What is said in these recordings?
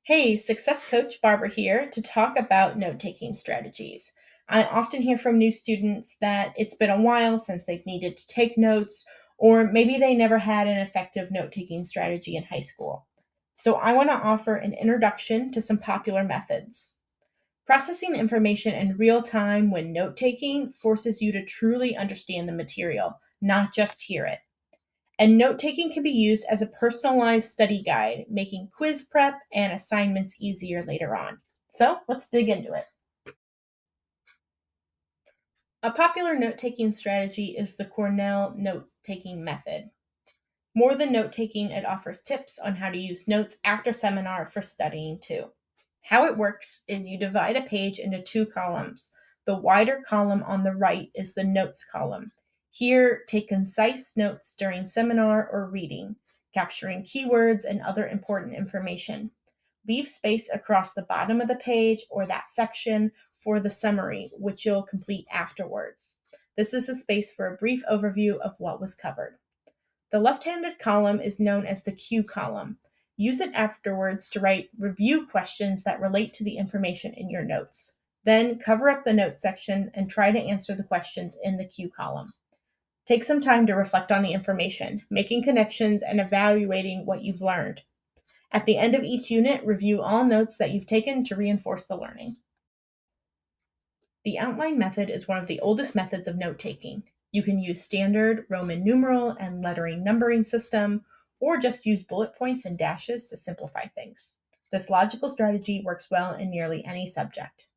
Hey, success coach Barbara here to talk about note taking strategies. I often hear from new students that it's been a while since they've needed to take notes, or maybe they never had an effective note taking strategy in high school. So, I want to offer an introduction to some popular methods. Processing information in real time when note taking forces you to truly understand the material, not just hear it. And note taking can be used as a personalized study guide, making quiz prep and assignments easier later on. So let's dig into it. A popular note taking strategy is the Cornell note taking method. More than note taking, it offers tips on how to use notes after seminar for studying too. How it works is you divide a page into two columns. The wider column on the right is the notes column. Here, take concise notes during seminar or reading, capturing keywords and other important information. Leave space across the bottom of the page or that section for the summary, which you'll complete afterwards. This is a space for a brief overview of what was covered. The left-handed column is known as the Q column. Use it afterwards to write review questions that relate to the information in your notes. Then cover up the notes section and try to answer the questions in the Q column. Take some time to reflect on the information, making connections and evaluating what you've learned. At the end of each unit, review all notes that you've taken to reinforce the learning. The outline method is one of the oldest methods of note taking. You can use standard Roman numeral and lettering numbering system, or just use bullet points and dashes to simplify things. This logical strategy works well in nearly any subject.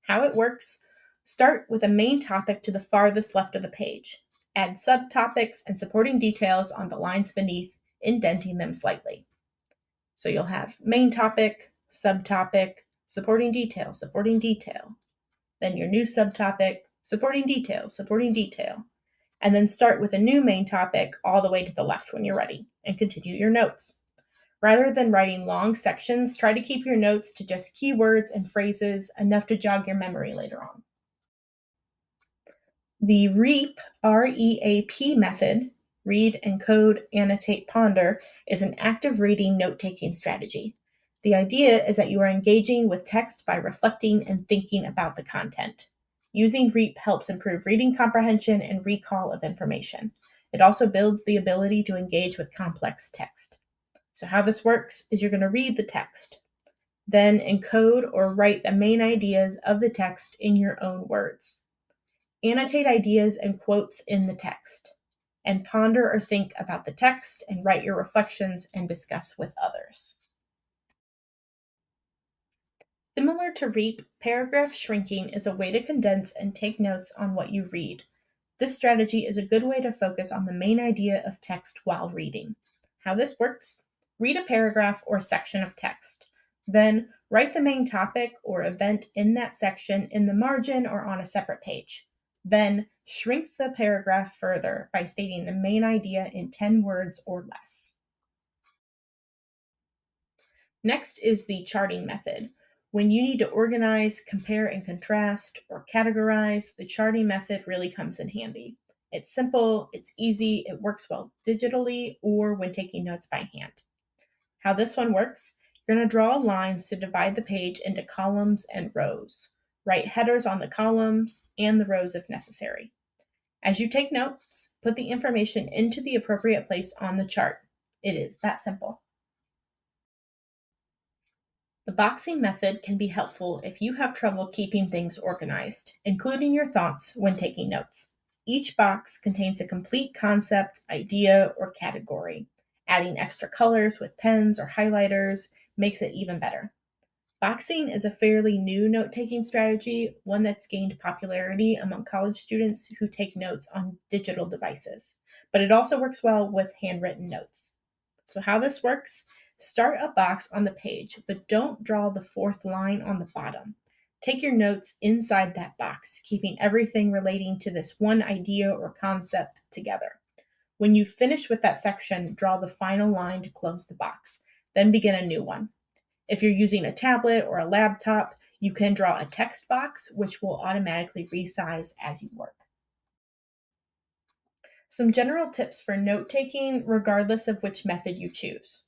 How it works: start with a main topic to the farthest left of the page. Add subtopics and supporting details on the lines beneath, indenting them slightly. So you'll have main topic, subtopic, supporting detail, then your new subtopic, supporting detail, and then start with a new main topic all the way to the left when you're ready, and continue your notes. Rather than writing long sections, try to keep your notes to just keywords and phrases enough to jog your memory later on. The REAP, REAP method, read, encode, annotate, ponder, is an active reading note taking strategy. The idea is that you are engaging with text by reflecting and thinking about the content. Using REAP helps improve reading comprehension and recall of information. It also builds the ability to engage with complex text. So, how this works is you're going to read the text, then encode or write the main ideas of the text in your own words. Annotate ideas and quotes in the text, and ponder or think about the text and write your reflections and discuss with others. Similar to REAP, paragraph shrinking is a way to condense and take notes on what you read. This strategy is a good way to focus on the main idea of text while reading. How this works: read a paragraph or section of text. Then write the main topic or event in that section in the margin or on a separate page. Then shrink the paragraph further by stating the main idea in 10 words or less. Next is the charting method. When you need to organize, compare and contrast, or categorize, the charting method really comes in handy. It's simple, it's easy, it works well digitally or when taking notes by hand. How this one works: you're going to draw lines to divide the page into columns and rows. Write headers on the columns and the rows if necessary. As you take notes, put the information into the appropriate place on the chart. It is that simple. The boxing method can be helpful if you have trouble keeping things organized, including your thoughts when taking notes. Each box contains a complete concept, idea, or category. Adding extra colors with pens or highlighters makes it even better. Boxing is a fairly new note taking strategy, one that's gained popularity among college students who take notes on digital devices, but it also works well with handwritten notes. So, how this works: start a box on the page, but don't draw the fourth line on the bottom. Take your notes inside that box, keeping everything relating to this one idea or concept together. When you finish with that section, draw the final line to close the box, then begin a new one. If you're using a tablet or a laptop, you can draw a text box, which will automatically resize as you work. Some general tips for note taking, regardless of which method you choose.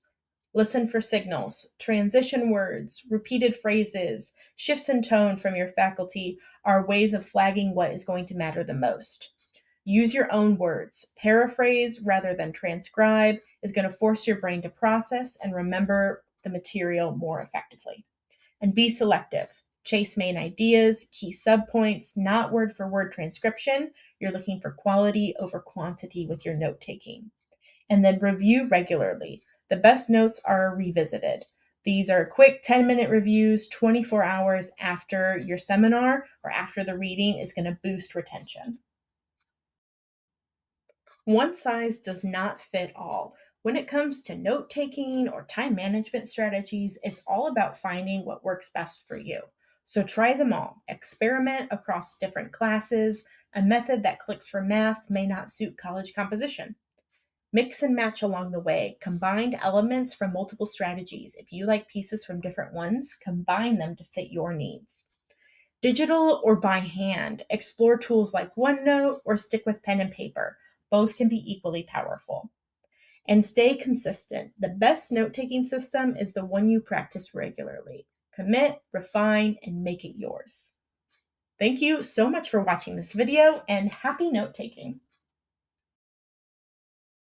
Listen for signals, transition words, repeated phrases, shifts in tone from your faculty are ways of flagging what is going to matter the most. Use your own words. Paraphrase rather than transcribe is going to force your brain to process and remember the material more effectively. And be selective. Chase main ideas, key subpoints, not word for word transcription. You're looking for quality over quantity with your note taking. And then review regularly. The best notes are revisited. These are quick 10-minute reviews 24 hours after your seminar or after the reading is going to boost retention. One size does not fit all. When it comes to note taking or time management strategies, it's all about finding what works best for you. So try them all. Experiment across different classes. A method that clicks for math may not suit college composition. Mix and match along the way. Combined elements from multiple strategies. If you like pieces from different ones, combine them to fit your needs. Digital or by hand. Explore tools like OneNote or stick with pen and paper. Both can be equally powerful. And stay consistent. The best note taking system is the one you practice regularly. Commit, refine, and make it yours. Thank you so much for watching this video, and happy note taking.